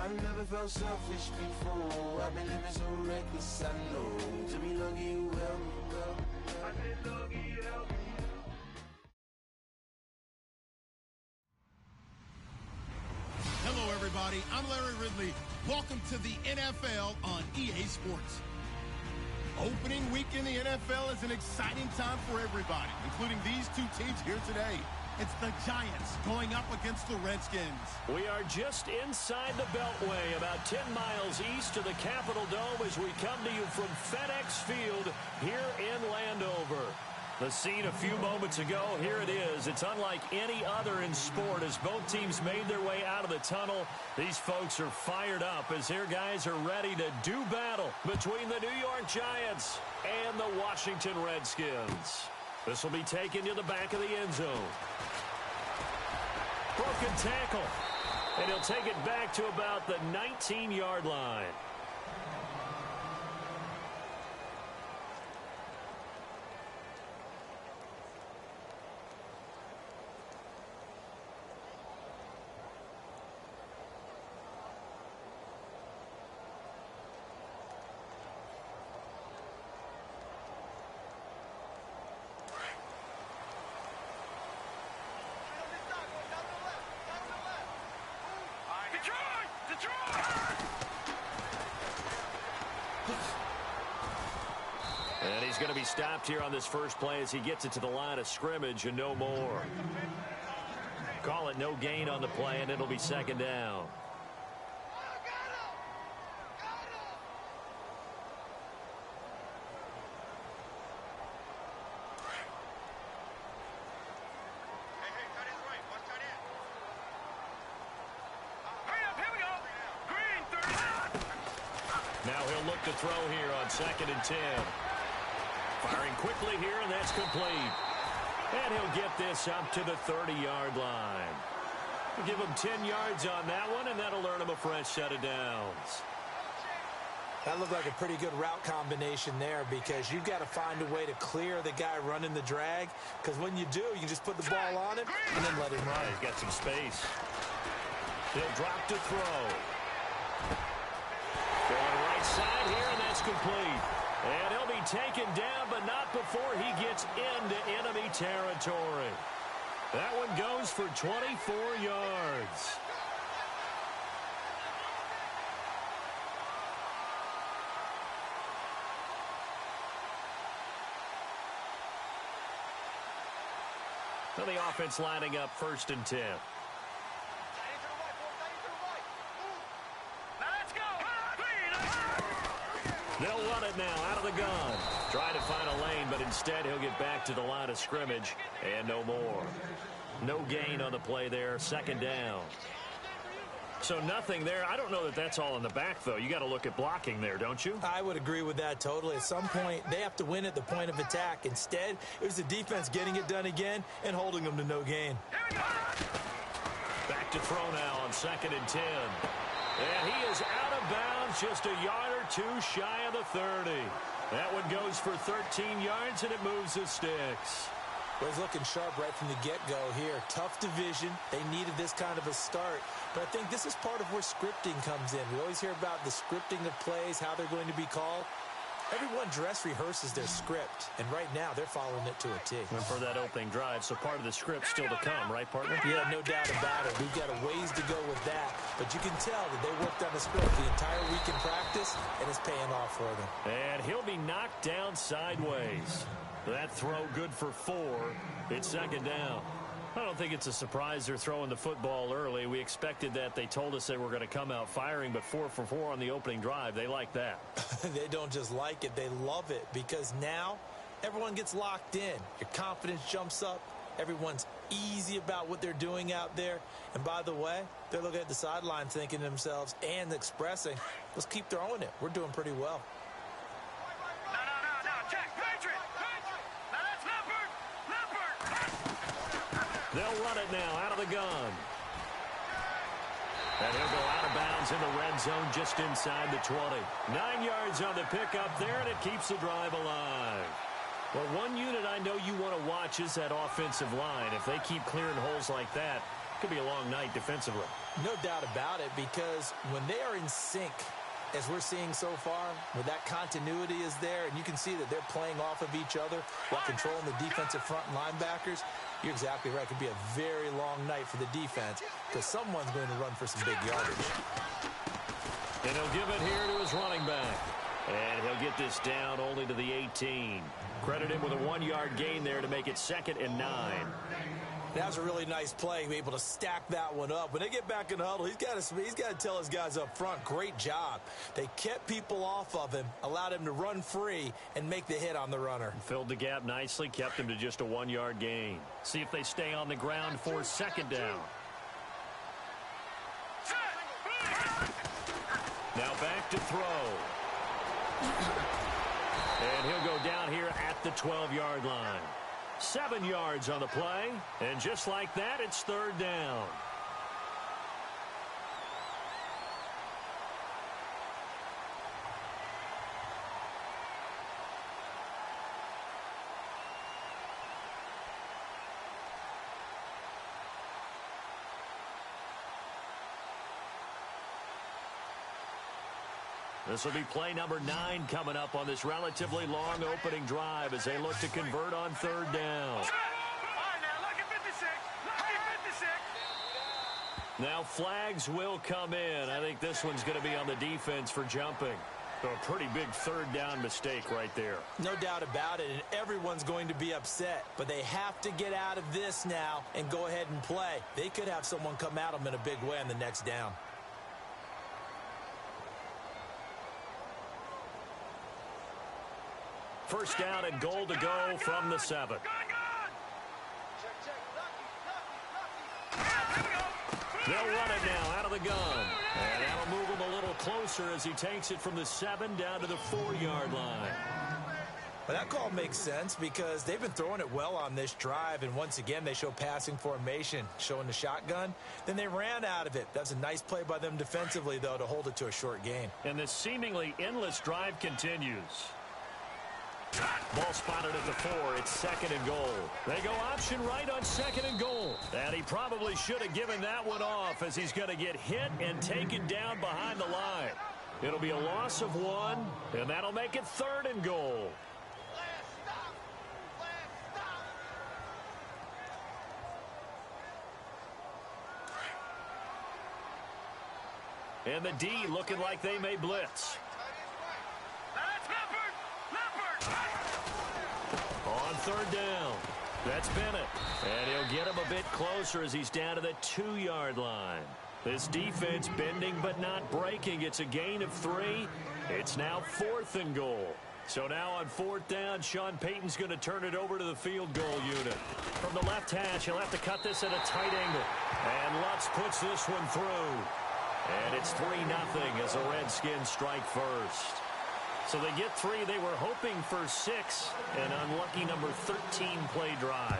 I've never felt selfish before. I've been living so reckless, I know. To be lucky you helped me, girl. I've been lucky you helped me. Hello, everybody. I'm Larry Ridley. Welcome to the NFL on EA Sports. Opening week in the NFL is an exciting time for everybody, including these two teams here today. It's the Giants going up against the Redskins. We are just inside the Beltway, about 10 miles east of the Capitol Dome as we come to you from FedEx Field here in Landover. The scene a few moments ago, here it is. It's unlike any other in sport as both teams made their way out of the tunnel. These folks are fired up as their guys are ready to do battle between the New York Giants and the Washington Redskins. This will be taken to the back of the end zone. Broken tackle. And he'll take it back to about the 19-yard line. And he's going to be stopped here on this first play as he gets it to the line of scrimmage and no more. Call it no gain on the play, and it'll be second down. Now he'll look to throw here on 2nd and 10. Firing quickly here, and that's complete. And he'll get this up to the 30-yard line. We'll give him 10 yards on that one, and that'll earn him a fresh set of downs. That looked like a pretty good route combination there because you've got to find a way to clear the guy running the drag, because when you do, you just put the ball on him and then let him run. Yeah, he's got some space. He'll drop to throw. Going right side here, and that's complete. And he'll be taken down, but not before he gets into enemy territory. That one goes for 24 yards. So the offense lining up 1st and 10. They'll run it now out of the gun. Trying to find a lane, but instead he'll get back to the line of scrimmage and no more. No gain on the play there. 2nd down. So nothing there. I don't know that that's all in the back, though. You got to look at blocking there, don't you? I would agree with that totally. At some point, they have to win at the point of attack. Instead, it was the defense getting it done again and holding them to no gain. Back to throw now on 2nd and 10. And he is out of bounds, just a yard or two shy of the 30. That one goes for 13 yards, and it moves the sticks. Well, he's looking sharp right from the get-go here. Tough division. They needed this kind of a start. But I think this is part of where scripting comes in. We always hear about the scripting of plays, how they're going to be called. Everyone dress rehearses their script, and right now they're following it to a T. And for that opening drive, so part of the script still to come, right, partner? Yeah, no doubt about it. We've got a ways to go with that, but you can tell that they worked on the script the entire week in practice, and it's paying off for them. And he'll be knocked down sideways. That throw good for 4. It's 2nd down. I don't think it's a surprise they're throwing the football early. We expected that. They told us they were going to come out firing, but 4 for 4 on the opening drive. They like that. They don't just like it. They love it because now everyone gets locked in. Your confidence jumps up. Everyone's easy about what they're doing out there. And by the way, they're looking at the sideline thinking to themselves and expressing, let's keep throwing it. We're doing pretty well. They'll run it now out of the gun. And he'll go out of bounds in the red zone just inside the 20. 9 yards on the pickup there, and it keeps the drive alive. Well, one unit I know you want to watch is that offensive line. If they keep clearing holes like that, Could be a long night defensively. No doubt about it, because when they are in sync, as we're seeing so far, where that continuity is there, and you can see that they're playing off of each other while controlling the defensive front and linebackers, you're exactly right. It could be a very long night for the defense because someone's going to run for some big yardage. And he'll give it here to his running back. And he'll get this down only to the 18. Credit him with a 1-yard gain there to make it 2nd and 9. That was a really nice play, to be able to stack that one up. When they get back in the huddle, he's got to tell his guys up front, great job. They kept people off of him, allowed him to run free, and make the hit on the runner. Filled the gap nicely, kept him to just a 1-yard gain. See if they stay on the ground for 2nd down. Now back to throw. And he'll go down here at the 12-yard line. 7 yards on the play, and just like that, it's 3rd down. This will be play number 9 coming up on this relatively long opening drive as they look to convert on 3rd down. Now flags will come in. I think this one's going to be on the defense for jumping. So a pretty big 3rd down mistake right there. No doubt about it, and everyone's going to be upset. But they have to get out of this now and go ahead and play. They could have someone come at them in a big way on the next down. First down and goal to go from the 7. They'll run it now out of the gun. And that'll move him a little closer as he takes it from the 7 down to the 4-yard line. Well, that call makes sense because they've been throwing it well on this drive, and once again they show passing formation, showing the shotgun. Then they ran out of it. That's a nice play by them defensively, though, to hold it to a short gain. And this seemingly endless drive continues. Ball spotted at the 4. It's 2nd and goal. They go option right on 2nd and goal. And he probably should have given that one off as he's going to get hit and taken down behind the line. It'll be a loss of 1, and that'll make it 3rd and goal. And the D looking like they may blitz. On 3rd down, that's Bennett. And he'll get him a bit closer as he's down to the 2-yard line. This defense bending but not breaking. It's a gain of 3. It's now 4th and goal. So now on 4th down, Sean Payton's going to turn it over to the field goal unit. From the left hash, he'll have to cut this at a tight angle. And Lutz puts this one through. And it's 3-0 as the Redskins strike first. So they get 3. They were hoping for 6. An unlucky number 13 play drive.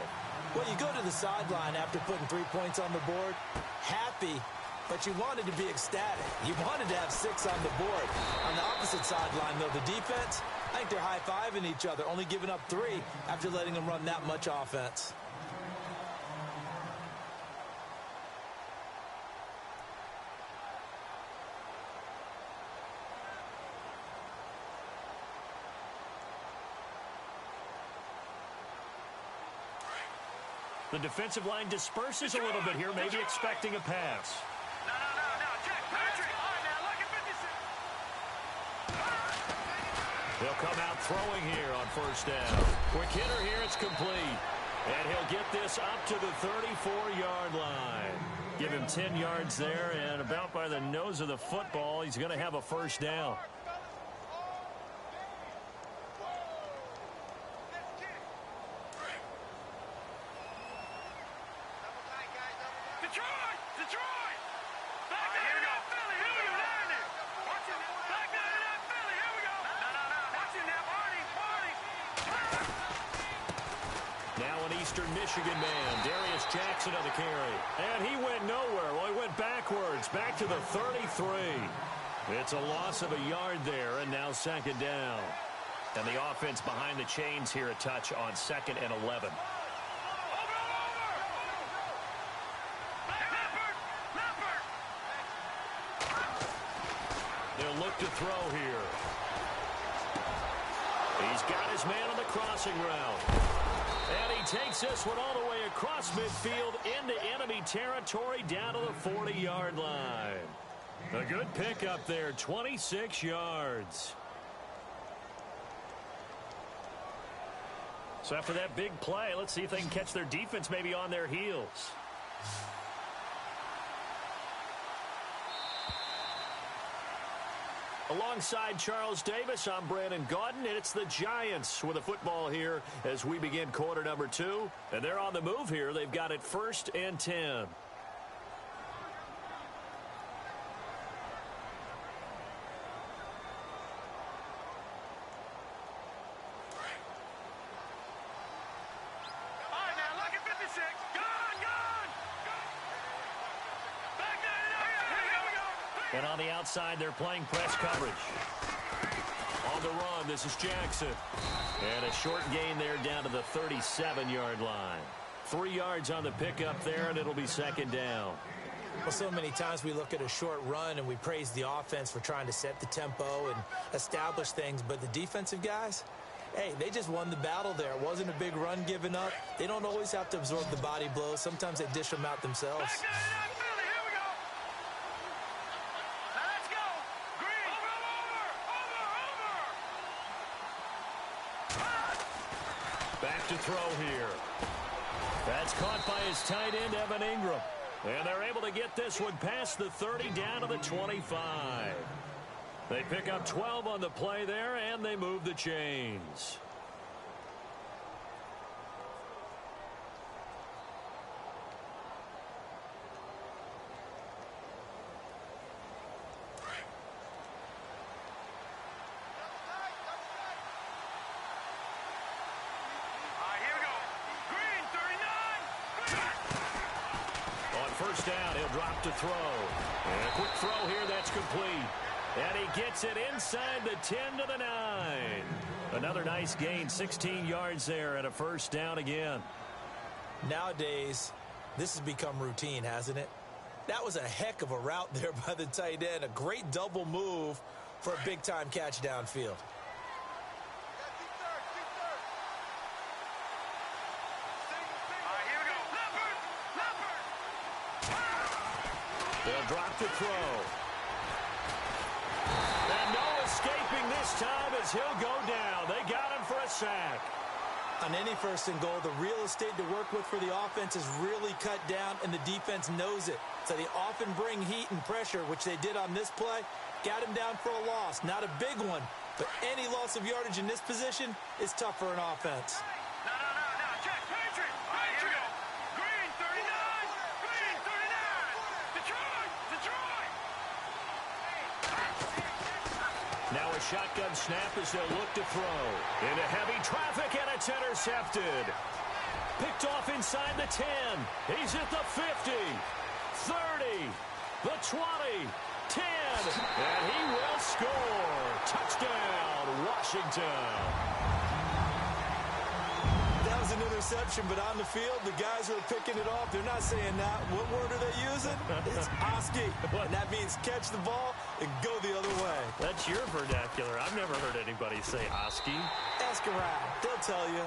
Well, you go to the sideline after putting 3 points on the board, happy, but you wanted to be ecstatic. You wanted to have 6 on the board. On the opposite sideline, though, the defense, I think they're high-fiving each other, only giving up 3 after letting them run that much offense. The defensive line disperses a little bit here, maybe expecting a pass. He'll come out throwing here on 1st down. Quick hitter here, it's complete. And he'll get this up to the 34-yard line. Give him 10 yards there, and about by the nose of the football, he's going to have a 1st down. Michigan man, Darius Jackson on the carry. And he went nowhere. Well, he went backwards, back to the 33. It's a loss of a yard there, and now 2nd down. And the offense behind the chains here a touch on 2nd and 11. They'll look to throw here. He's got his man on the crossing route. And he takes this one all the way across midfield into enemy territory down to the 40-yard line. A good pickup there, 26 yards. So after that big play, let's see if they can catch their defense maybe on their heels. Alongside Charles Davis, I'm Brandon Gaudin, and it's the Giants with the football here as we begin quarter number 2. And they're on the move here. They've got it 1st and 10. And on the outside, they're playing press coverage. On the run, this is Jackson. And a short gain there down to the 37-yard line. 3 yards on the pickup there, and it'll be 2nd down. Well, so many times we look at a short run and we praise the offense for trying to set the tempo and establish things. But the defensive guys, hey, they just won the battle there. It wasn't a big run given up. They don't always have to absorb the body blows. Sometimes they dish them out themselves. Back to throw here. That's caught by his tight end, Evan Ingram. And they're able to get this one past the 30 down to the 25. They pick up 12 on the play there, and they move the chains. First down, he'll drop to throw. And a quick throw here, that's complete. And he gets it inside the 10 to the 9. Another nice gain, 16 yards there, and a first down again. Nowadays, this has become routine, hasn't it? That was a heck of a route there by the tight end. A great double move for a big-time catch downfield. They'll drop to throw. And no escaping this time as he'll go down. They got him for a sack. On any 1st and goal, the real estate to work with for the offense is really cut down, and the defense knows it. So they often bring heat and pressure, which they did on this play. Got him down for a loss. Not a big one, but any loss of yardage in this position is tough for an offense. Now a shotgun snap as they'll look to throw. Into heavy traffic, and it's intercepted. Picked off inside the 10. He's at the 50, 30, the 20, 10. And he will score. Touchdown, Washington. That was an interception, but on the field, the guys who are picking it off, they're not saying that. What word are they using? It's Oski. And that means catch the ball and go the other way. That's your vernacular. I've never heard anybody say Oski. Ask around. They'll tell you.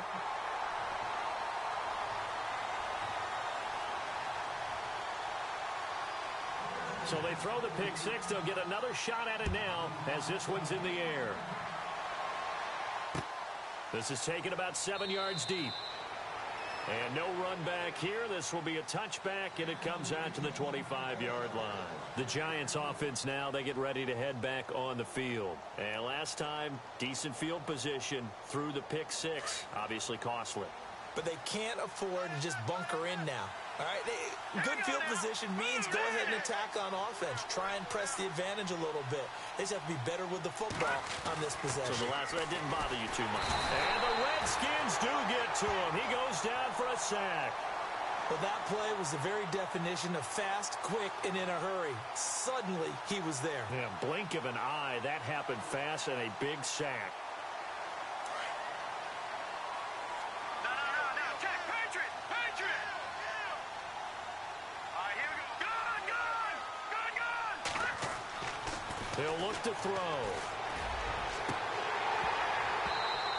So they throw the pick six. They'll get another shot at it now as this one's in the air. This is taken about 7 yards deep. And no run back here. This will be a touchback, and it comes out to the 25-yard line. The Giants offense now, they get ready to head back on the field. And last time, decent field position through the pick six. Obviously costly. But they can't afford to just bunker in now. All right, good field position means go ahead and attack on offense. Try and press the advantage a little bit. They just have to be better with the football on this possession. So the last one didn't bother you too much. And the Redskins do get to him. He goes down for a sack. Well, that play was the very definition of fast, quick, and in a hurry. Suddenly, he was there. Yeah, blink of an eye. That happened fast and a big sack. He'll look to throw.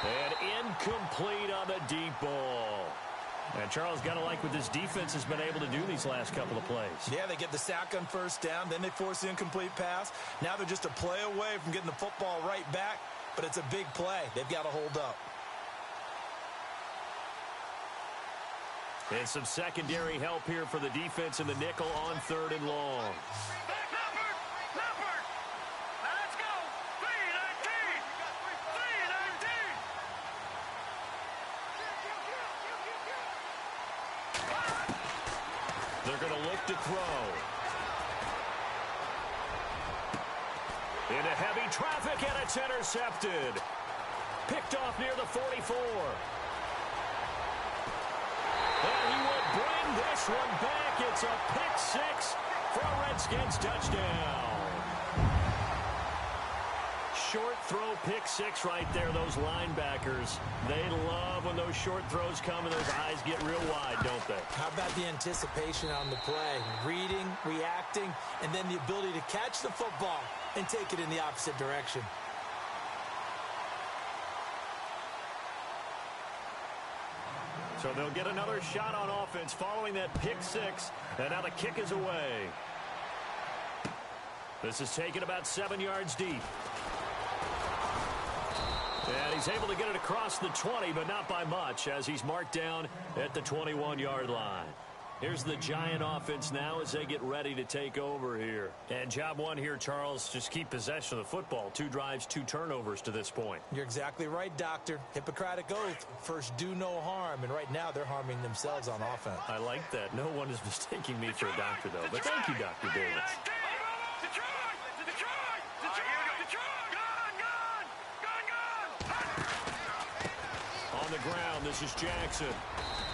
And incomplete on the deep ball. And Charles, got to like what this defense has been able to do these last couple of plays. Yeah, they get the sack on first down, then they force the incomplete pass. Now they're just a play away from getting the football right back, but it's a big play. They've got to hold up. And some secondary help here for the defense in the nickel on 3rd and long. They're going to look to throw. Into heavy traffic, and it's intercepted. Picked off near the 44. And he will bring this one back. It's a pick six for a Redskins touchdown. Short throw pick six right there. Those linebackers, they love when those short throws come and those eyes get real wide, don't they? How about the anticipation on the play? Reading, reacting, and then the ability to catch the football and take it in the opposite direction. So they'll get another shot on offense following that pick six, and now the kick is away. This is taken about 7 yards deep. And he's able to get it across the 20, but not by much, as he's marked down at the 21-yard line. Here's the Giant offense now as they get ready to take over here. And job one here, Charles, just keep possession of the football. 2 drives, 2 turnovers to this point. You're exactly right, Doctor. Hippocratic oath. First, do no harm. And right now, they're harming themselves on offense. I like that. No one is mistaking me for a doctor, though. But thank you, Dr. Davis. On the ground, this is Jackson.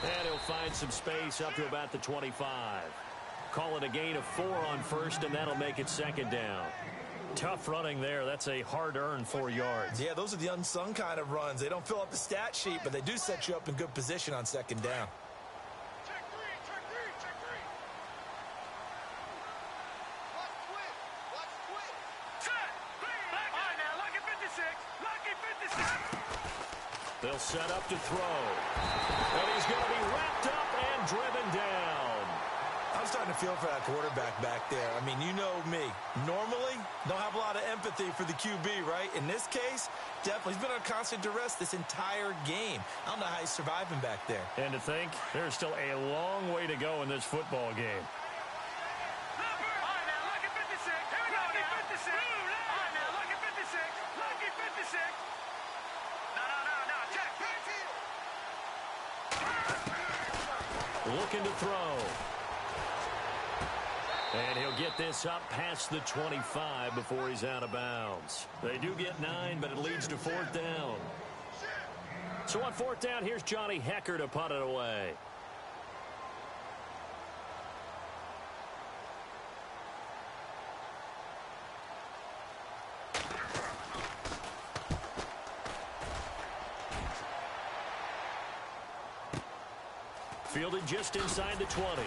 And he'll find some space up to about the 25. Call it a gain of 4 on first, and that'll make it 2nd down. Tough running there. That's a hard-earned 4 yards. Yeah, those are the unsung kind of runs. They don't fill up the stat sheet, but they do set you up in good position on 2nd down. Check three. Watch twit. Set. All right, now, lucky 56. They'll set up to throw. And he's going to be wrapped up and driven down. I'm starting to feel for that quarterback back there. I mean, you know me. Normally, don't have a lot of empathy for the QB, right? In this case, definitely. He's been on constant duress this entire game. I don't know how he's surviving back there. And to think, there's still a long way to go in this football game. Looking to throw. And he'll get this up past the 25 before he's out of bounds. They do get 9, but it leads to 4th down. So on 4th down, here's Johnny Hecker to punt it away. Fielded just inside the 20.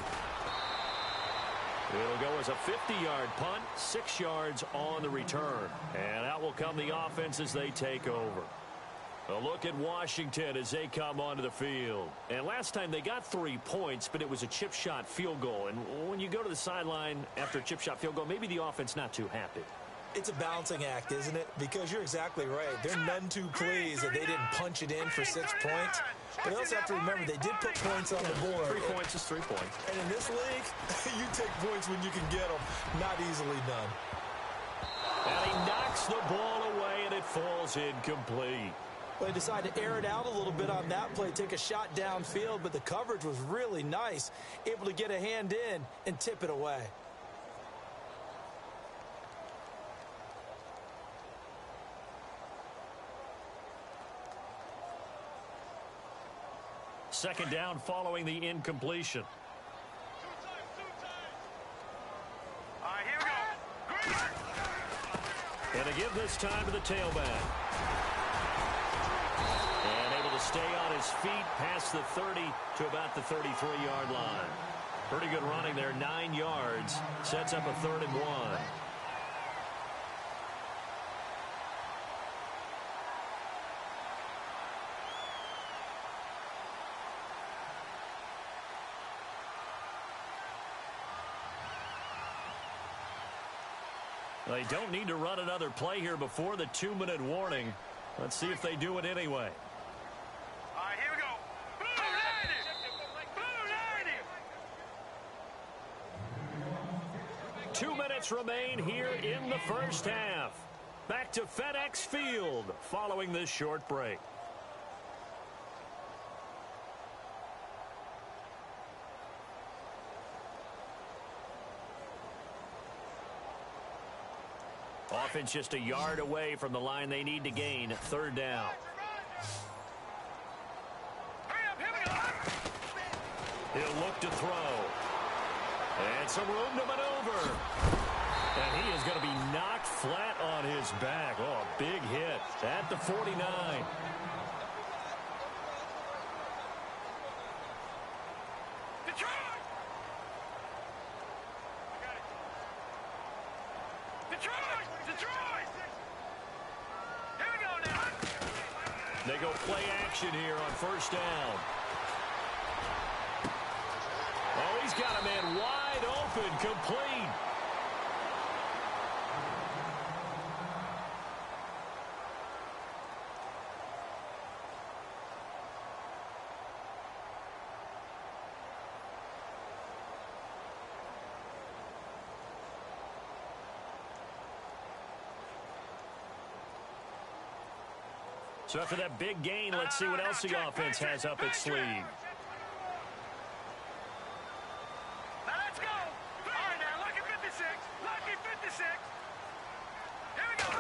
It'll go as a 50-yard punt, 6 yards on the return. And out will come the offense as they take over. A look at Washington as they come onto the field. And last time they got 3 points, but it was a chip shot field goal. And when you go to the sideline after a chip shot field goal, maybe the offense not too happy. It's a balancing act, isn't it? Because you're exactly right. They're none too pleased that they didn't punch it in for 6 points. But they also have to remember they did put points on the board. 3 points is 3 points. And in this league, you take points when you can get them. Not easily done. And he knocks the ball away, and it falls incomplete. Well, they decided to air it out a little bit on that play, take a shot downfield, but the coverage was really nice. Able to get a hand in and tip it away. Second down following the incompletion. All right, here we go. And to give this time to the tailback. And able to stay on his feet past the 30 to about the 33-yard line. Pretty good running there, 9 yards. Sets up a 3rd and 1. They don't need to run another play here before the 2-minute warning. Let's see if they do it anyway. All right, here we go. Blue 90. Blue 90. 2 minutes remain here in the first half. Back to FedEx Field following this short break. Offense just a yard away from the line they need to gain. Third down. He'll look to throw. And some room to maneuver. And he is going to be knocked flat on his back. Oh, a big hit at the 49. They go play action here on first down. Oh, he's got a man wide open, complete. So after that big gain, let's see what else the offense has up its sleeve. Now let's go. All right, now, lucky 56. Lucky 56. Here we go.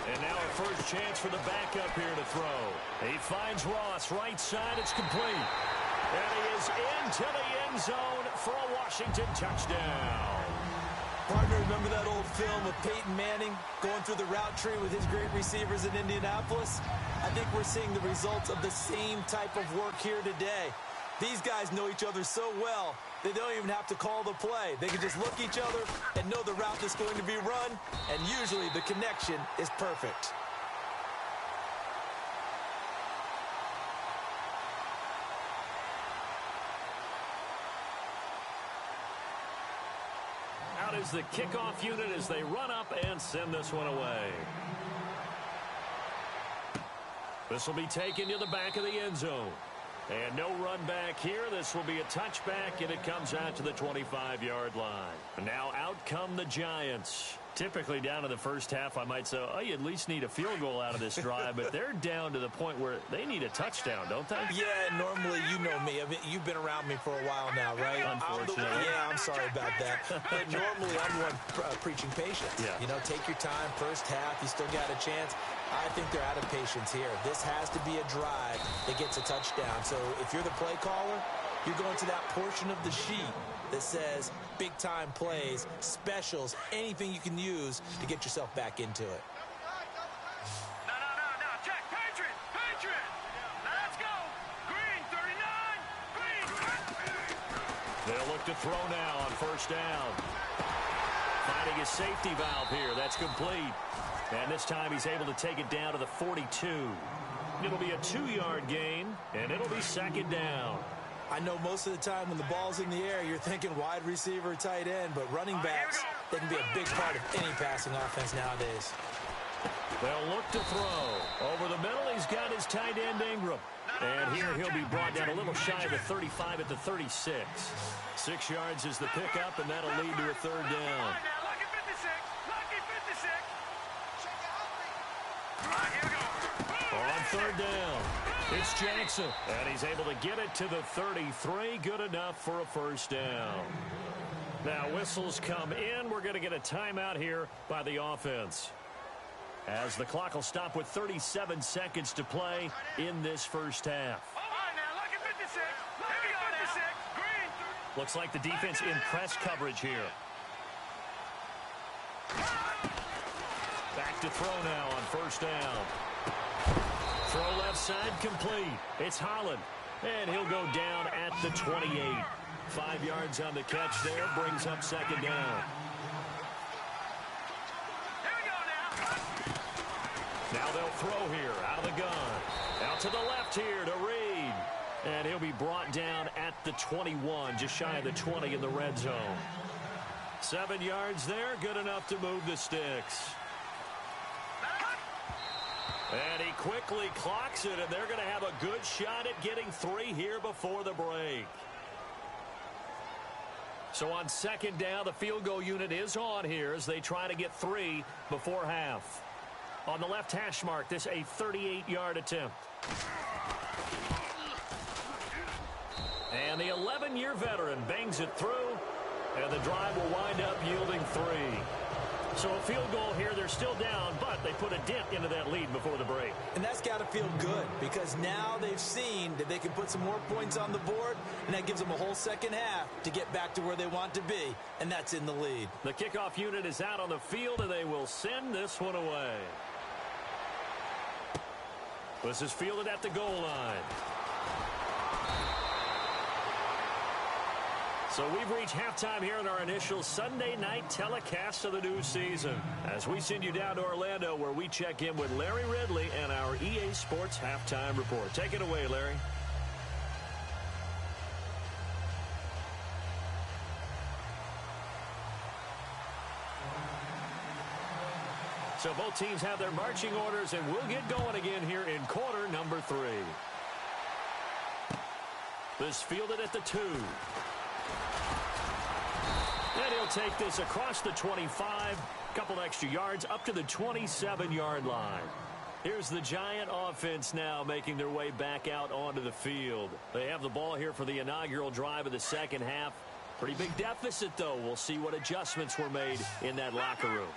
And now a first chance for the backup here to throw. He finds Ross, right side, it's complete. And he is into the end zone for a Washington touchdown. Partner, remember that old film of Peyton Manning going through the route tree with his great receivers in Indianapolis? I think we're seeing the results of the same type of work here today. These guys know each other so well, they don't even have to call the play. They can just look each other and know the route that's going to be run, and usually the connection is perfect. Out is the kickoff unit as they run up and send this one away. This will be taken to the back of the end zone. And no run back here. This will be a touchback, and it comes out to the 25-yard line. And now out come the Giants. Typically down to the first half, I might say, oh, you at least need a field goal out of this drive. But they're down to the point where they need a touchdown, don't they? Yeah, normally you know me. I mean, you've been around me for a while now, right? Unfortunately. Yeah, I'm sorry about that. But normally I'm the one preaching patience. Yeah. You know, take your time. First half, you still got a chance. I think they're out of patience here. This has to be a drive that gets a touchdown. So if you're the play caller, you're going to that portion of the sheet that says big-time plays, specials, anything you can use to get yourself back into it. No. Check. Patriot. Now let's go. Green, 39. Green. They'll look to throw now on first down. Finding his safety valve here. That's complete. And this time he's able to take it down to the 42. It'll be a 2-yard gain, and it'll be second down. I know most of the time when the ball's in the air, you're thinking wide receiver, tight end, but running backs, they can be a big part of any passing offense nowadays. They'll look to throw. Over the middle, he's got his tight end Ingram. And here he'll be brought down a little shy of the 35 at the 36. 6 yards is the pickup, and that'll lead to a third down. Lucky 56. Lucky 56. All right, here we go. On third down, it's Jackson. And he's able to get it to the 33. Good enough for a first down. Now whistles come in. We're going to get a timeout here by the offense, as the clock will stop with 37 seconds to play in this first half. All right, now, lucky 56. Lucky 56. Green. Looks like the defense in press coverage here. Back to throw now on first down. Throw left side complete. It's Holland, and he'll go down at the 28. 5 yards on the catch there, brings up second down. Here we go now. Now they'll throw here out of the gun. Out to the left here to Reed. And he'll be brought down at the 21, just shy of the 20 in the red zone. 7 yards there, good enough to move the sticks. And he quickly clocks it, and they're going to have a good shot at getting 3 here before the break. So on second down, the field goal unit is on here as they try to get 3 before half. On the left hash mark, this a 38-yard attempt. And the 11-year veteran bangs it through, and the drive will wind up yielding 3. So a field goal here, they're still down, but they put a dent into that lead before the break. And that's got to feel good because now they've seen that they can put some more points on the board, and that gives them a whole second half to get back to where they want to be, and that's in the lead. The kickoff unit is out on the field, and they will send this one away. This is fielded at the goal line. So we've reached halftime here in our initial Sunday night telecast of the new season as we send you down to Orlando where we check in with Larry Ridley and our EA Sports Halftime Report. Take it away, Larry. So both teams have their marching orders, and we'll get going again here in quarter number 3. This fielded at the 2. And he'll take this across the 25, couple extra yards up to the 27-yard line. Here's the Giant offense now making their way back out onto the field. They have the ball here for the inaugural drive of the second half. Pretty big deficit, though. We'll see what adjustments were made in that locker room.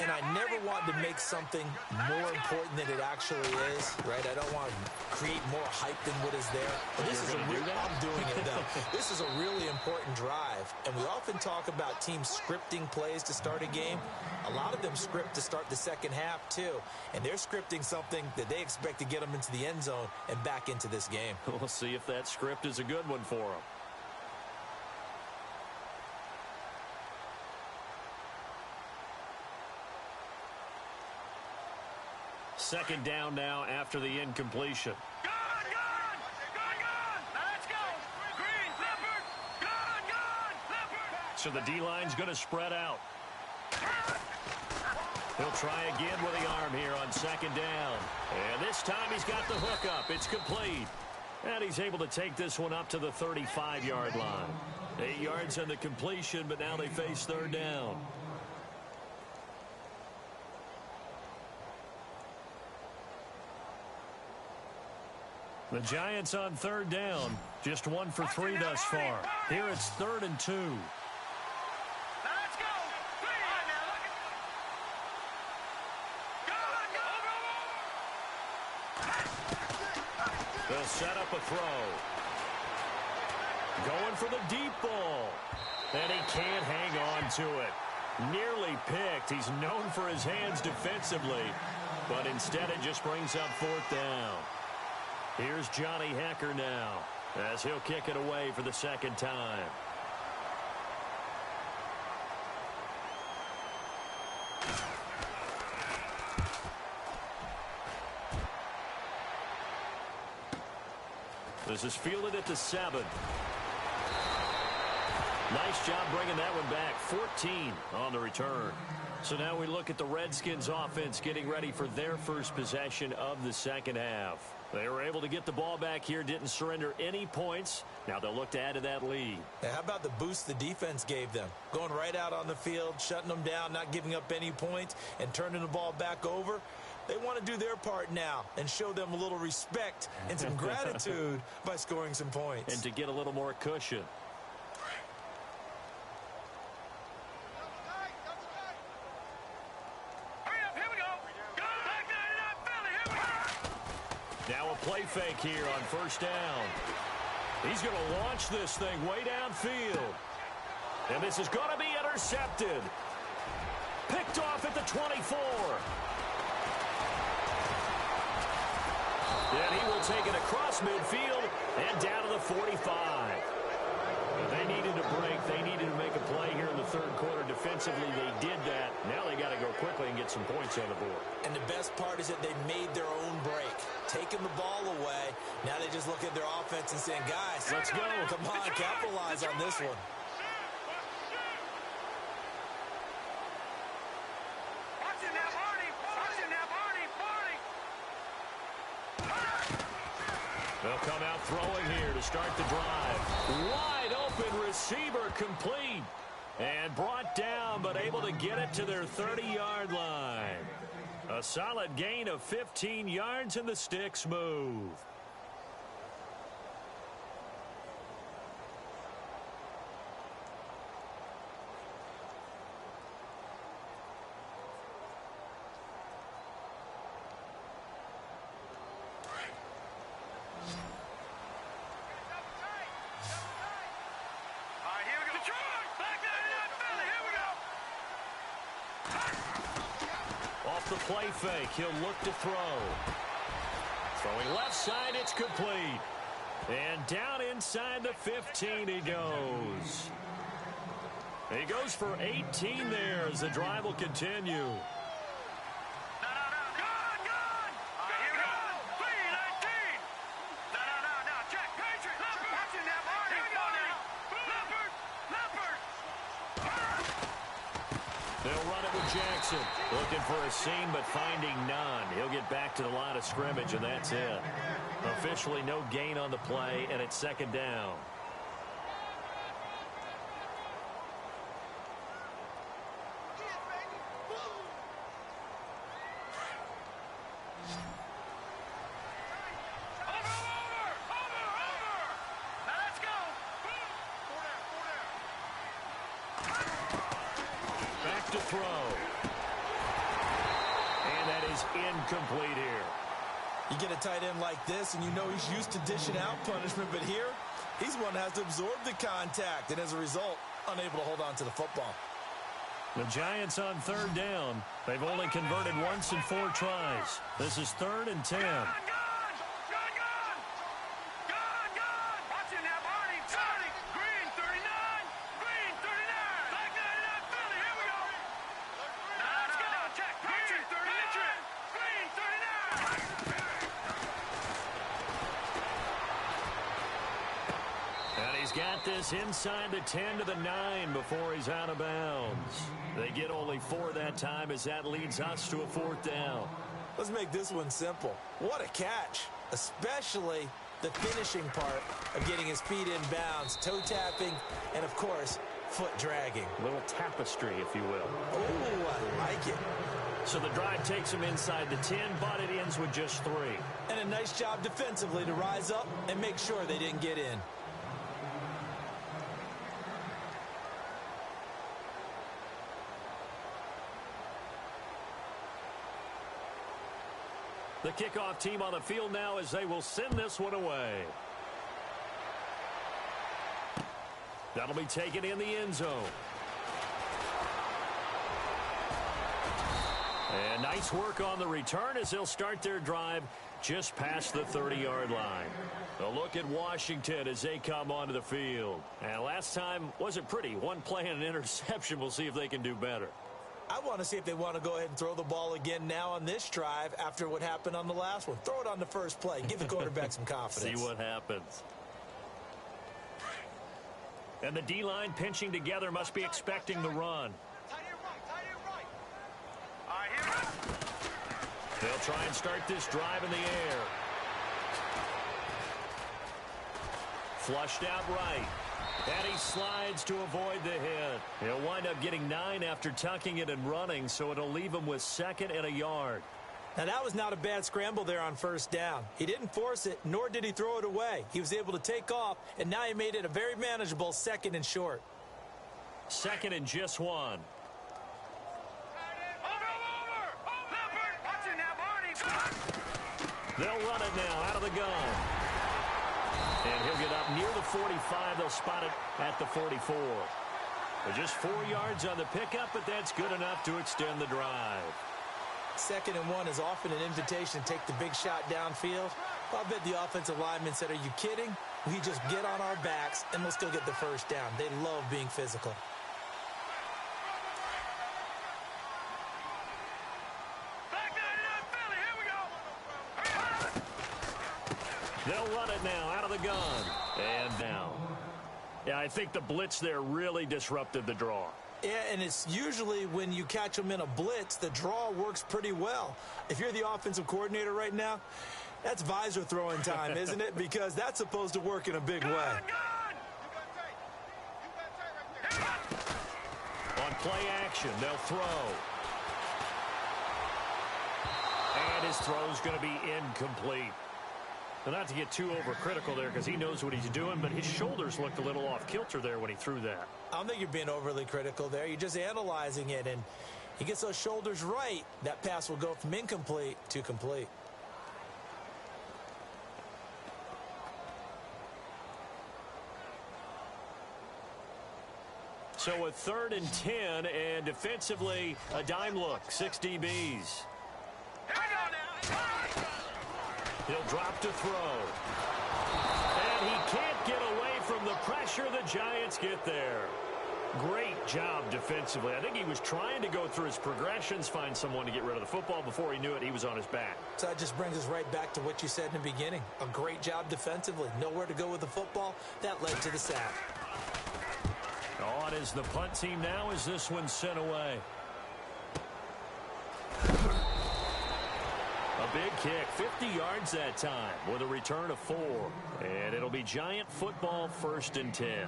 And I never want to make something more important than it actually is, right? I don't want to create more hype than what is there. But this is I'm doing it, though. This is a really important drive. And we often talk about teams scripting plays to start a game. A lot of them script to start the second half, too. And they're scripting something that they expect to get them into the end zone and back into this game. We'll see if that script is a good one for them. Second down now after the incompletion. Gone! Now let's go! Green, Leopard! Gone! Leopard! So the D-line's going to spread out. He'll try again with the arm here on second down. And this time he's got the hook up. It's complete. And he's able to take this one up to the 35-yard line. 8 yards on the completion, but now they face third down. The Giants on third down, just 1 for 3 thus far. Here it's 3rd and 2. Now let's go! They'll set up a throw. Going for the deep ball. And he can't hang on to it. Nearly picked. He's known for his hands defensively. But instead it just brings up 4th down. Here's Johnny Hecker now as he'll kick it away for the second time. This is fielded at the 7. Nice job bringing that one back. 14 on the return. So now we look at the Redskins offense getting ready for their first possession of the second half. They were able to get the ball back here, didn't surrender any points. Now they'll look to add to that lead. Now, how about the boost the defense gave them? Going right out on the field, shutting them down, not giving up any points, and turning the ball back over. They want to do their part now and show them a little respect and some gratitude by scoring some points. And to get a little more cushion. Now a play fake here on first down. He's going to launch this thing way downfield. And this is going to be intercepted. Picked off at the 24. And he will take it across midfield and down to the 45. They needed a break. They needed to make a play here in the third quarter. Defensively, they did that. Now they got to go quickly and get some points on the board. And the best part is that they made their own break, taking the ball away. Now they just look at their offense and saying, guys, let's go. Come on, capitalize on this one. come out throwing here to start the drive. Wide open receiver complete. And brought down, but able to get it to their 30-yard line. A solid gain of 15 yards, and the sticks move. The play fake. He'll look to throw. Throwing left side, it's complete. And down inside the 15 he goes. He goes for 18 there as the drive will continue. Jackson looking for a seam but finding none. He'll get back to the line of scrimmage, and that's it. Officially no gain on the play, and it's second down. To throw. And that is incomplete here. You get a tight end like this, and you know he's used to dishing out punishment, but here, he's one that has to absorb the contact, and as a result, unable to hold on to the football. The Giants on third down. They've only converted once in 4 tries. This is 3rd and 10. Got this inside the 10 to the 9 before he's out of bounds. They get only 4 that time as that leads us to a 4th down. Let's make this one simple. What a catch, especially the finishing part of getting his feet in bounds, toe tapping, and of course, foot dragging. A little tapestry, if you will. Oh, I like it. So the drive takes him inside the 10, but it ends with just 3. And a nice job defensively to rise up and make sure they didn't get in. The kickoff team on the field now as they will send this one away. That'll be taken in the end zone. And nice work on the return as they'll start their drive just past the 30-yard line. A look at Washington as they come onto the field. And last time wasn't pretty. One play and an interception. We'll see if they can do better. I want to see if they want to go ahead and throw the ball again now on this drive after what happened on the last one. Throw it on the first play. Give the quarterback some confidence. See what happens. And the D-line pinching together must be expecting the run. They'll try and start this drive in the air. Flushed out right. And he slides to avoid the hit. He'll wind up getting 9 after tucking it and running, so it'll leave him with 2nd and a yard. Now, that was not a bad scramble there on first down. He didn't force it, nor did he throw it away. He was able to take off, and now he made it a very manageable 2nd and short. 2nd and just 1. They'll run it now out of the gun. And he'll get up near the 45. They'll spot it at the 44. They're just 4 yards on the pickup, but that's good enough to extend the drive. 2nd and 1 is often an invitation to take the big shot downfield. I'll bet the offensive lineman said, "Are you kidding? We just get on our backs and we'll still get the first down." They love being physical. They'll run it now out of the gun. And now. Yeah, I think the blitz there really disrupted the draw. Yeah, and it's usually when you catch them in a blitz, the draw works pretty well. If you're the offensive coordinator right now, That's visor throwing time, isn't it? Because that's supposed to work in a big way. On play action, they'll throw. And his throw's going to be incomplete. Now, not to get too overcritical there because he knows what he's doing, but his shoulders looked a little off kilter there when he threw that. I don't think you're being overly critical there. You're just analyzing it, and he gets those shoulders right. That pass will go from incomplete to complete. So a 3rd and 10, and defensively, a dime look, 6 DBs. He'll drop to throw. And he can't get away from the pressure. The Giants get there. Great job defensively. I think he was trying to go through his progressions, find someone to get rid of the football. Before he knew it, he was on his back. So that just brings us right back to what you said in the beginning. A great job defensively. Nowhere to go with the football. That led to the sack. On is the punt team now as this one's sent away. A big kick, 50 yards that time with a return of 4. And it'll be Giant football, 1st and 10.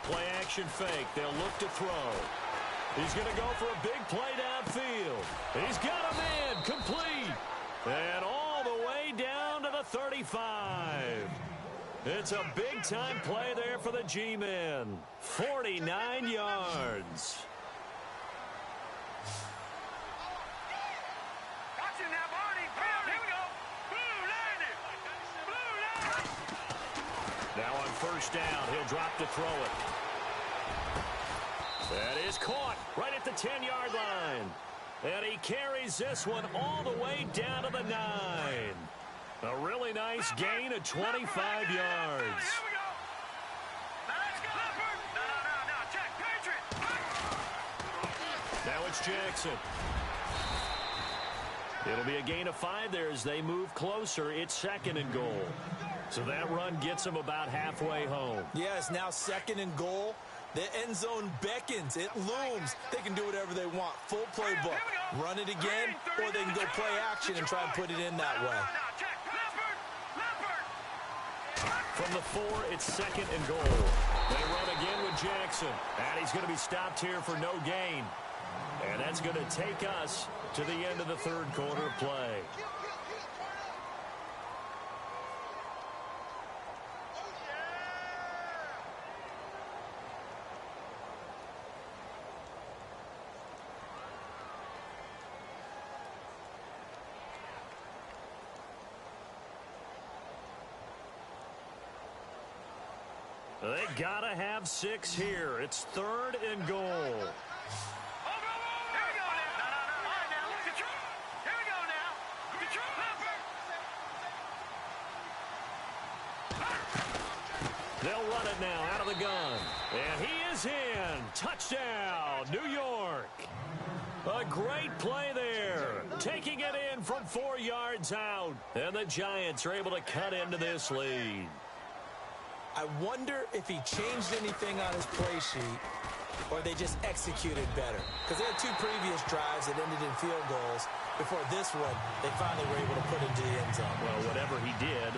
Play action fake. They'll look to throw. He's going to go for a big play downfield. He's got a man complete. And all the way down to the 35. It's a big-time play there for the G-men. 49 yards. Now on 1st down, he'll drop to throw it. That is caught right at the 10-yard line. And he carries this one all the way down to the 9. A really nice gain of 25 yards. Now it's Jackson. It'll be a gain of 5 there as they move closer. It's 2nd and goal. So that run gets them about halfway home. Yes, now 2nd and goal. The end zone beckons. It looms. They can do whatever they want. Full playbook. Run it again, or they can go play action and try and put it in that way. From the 4, it's 2nd and goal. They run again with Jackson. And he's going to be stopped here for no gain. And that's going to take us to the end of the 3rd quarter of play. They gotta have 6 here. It's 3rd and goal. They'll run it now out of the gun. And he is in. Touchdown, New York. A great play there. Taking it in from 4 yards out. And the Giants are able to cut into this lead. I wonder if he changed anything on his play sheet or they just executed better. Because they had 2 previous drives that ended in field goals. Before this one, they finally were able to put into the end zone. Well, whatever he did,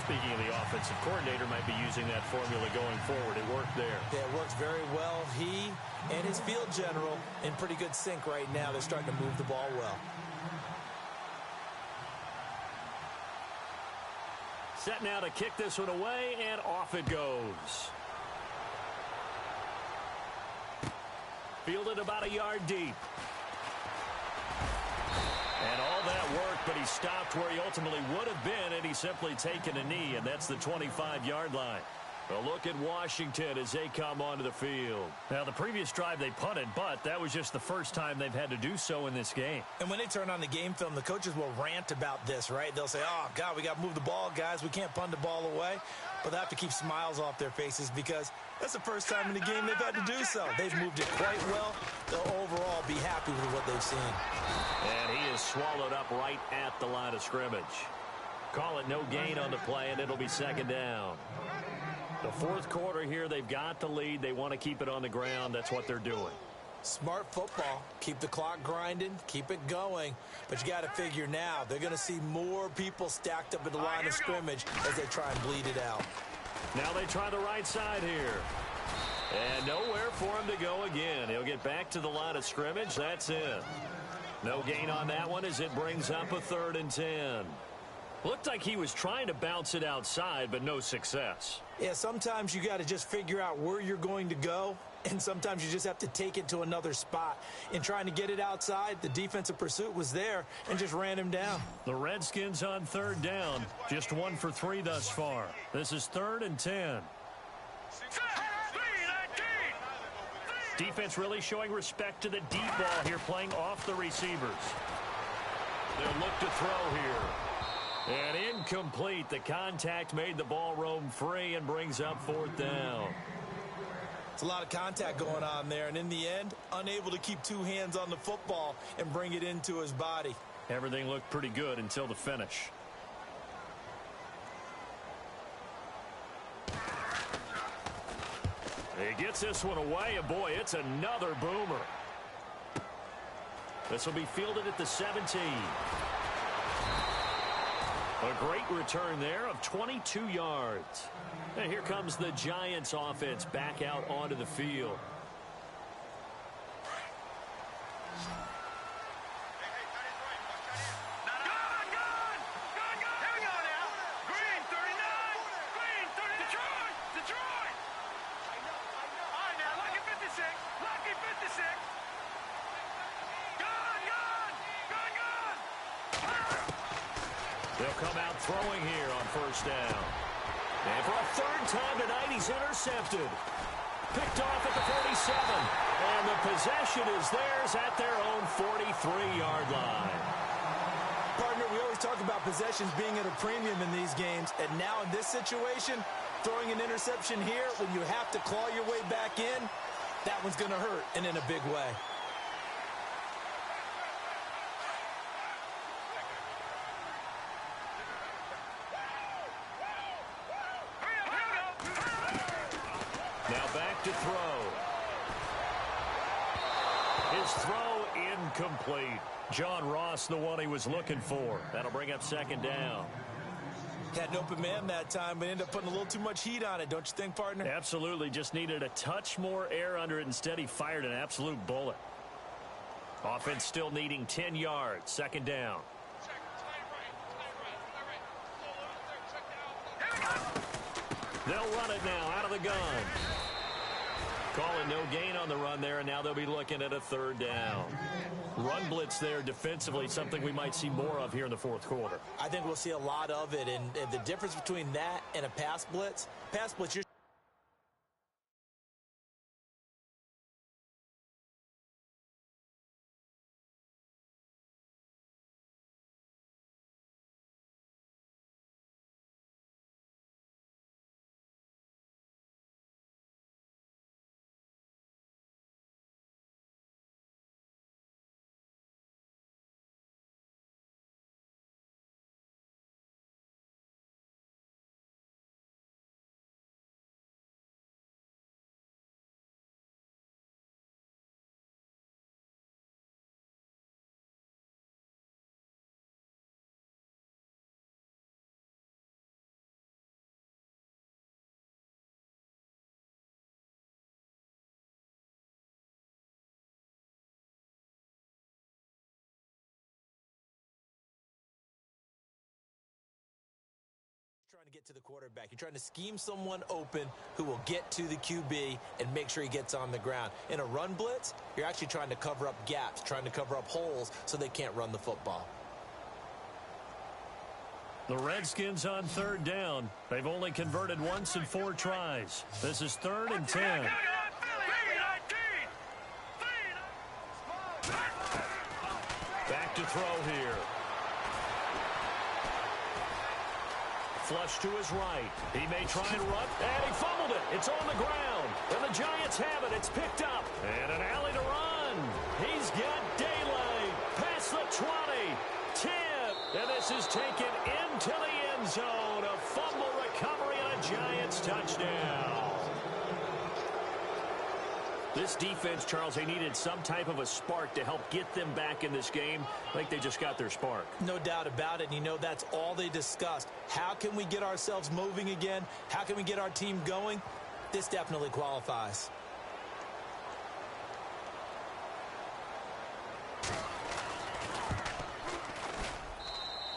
speaking of the offensive coordinator, might be using that formula going forward. It worked there. Yeah, it works very well. He and his field general in pretty good sync right now. They're starting to move the ball well. Set now to kick this one away, and off it goes. Fielded about a yard deep. And all that worked, but he stopped where he ultimately would have been, and he's simply taken a knee, and that's the 25-yard line. A look at Washington as they come onto the field. Now, the previous drive they punted, but that was just the first time they've had to do so in this game. And when they turn on the game film, the coaches will rant about this, right? They'll say, oh, God, we got to move the ball, guys. We can't punt the ball away. But they have to keep smiles off their faces because that's the first time in the game they've had to do so. They've moved it quite well. They'll overall be happy with what they've seen. And he is swallowed up right at the line of scrimmage. Call it no gain on the play, and it'll be second down. The fourth quarter here, they've got the lead. They want to keep it on the ground. That's what they're doing. Smart football. Keep the clock grinding. Keep it going. But you got to figure now, they're going to see more people stacked up at the line of scrimmage as they try and bleed it out. Now they try the right side here. And nowhere for him to go again. He'll get back to the line of scrimmage. That's it. No gain on that one as it brings up a 3rd and 10. Looked like he was trying to bounce it outside, but no success. Yeah, sometimes you got to just figure out where you're going to go, and sometimes you just have to take it to another spot. In trying to get it outside, the defensive pursuit was there and just ran him down. The Redskins on 3rd down, just 1 for 3 thus far. This is 3rd and 10. Defense really showing respect to the deep ball here, playing off the receivers. They'll look to throw here. And incomplete. The contact made the ball roam free and brings up 4th down. It's a lot of contact going on there, and in the end, unable to keep 2 hands on the football and bring it into his body. Everything looked pretty good until the finish. He gets this one away, and boy, it's another boomer. This will be fielded at the 17. A great return there of 22 yards. And here comes the Giants offense back out onto the field. They'll come out throwing here on 1st down. And for a 3rd time tonight, he's intercepted. Picked off at the 47. And the possession is theirs at their own 43-yard line. Partner, we always talk about possessions being at a premium in these games. And now in this situation, throwing an interception here when you have to claw your way back in, that one's going to hurt, and in a big way. Now back to throw. His throw incomplete. John Ross, the one he was looking for. That'll bring up 2nd down. Had an open man that time, but ended up putting a little too much heat on it, don't you think, partner? Absolutely. Just needed a touch more air under it. Instead, he fired an absolute bullet. Offense still needing 10 yards. 2nd down. They'll run it now out of the gun. Calling no gain on the run there, and now they'll be looking at a 3rd down. Run blitz there defensively, something we might see more of here in the 4th quarter. I think we'll see a lot of it, and the difference between that and a pass blitz, you're trying to get to the quarterback. You're trying to scheme someone open who will get to the QB and make sure he gets on the ground. In a run blitz, you're actually trying to cover up gaps, trying to cover up holes so they can't run the football. The Redskins on third down. They've only converted once in 4 tries. This is 3rd and 10. Back to throw here. Flush to his right. He may try and run, and he fumbled it. It's on the ground, and the Giants have it. It's picked up, and an alley to run. He's got daylight. Past the 20. 10. And this is taken into the end zone. A fumble recovery and a Giants touchdown. This defense, Charles, they needed some type of a spark to help get them back in this game. I think they just got their spark. No doubt about it. And you know, that's all they discussed. How can we get ourselves moving again? How can we get our team going? This definitely qualifies.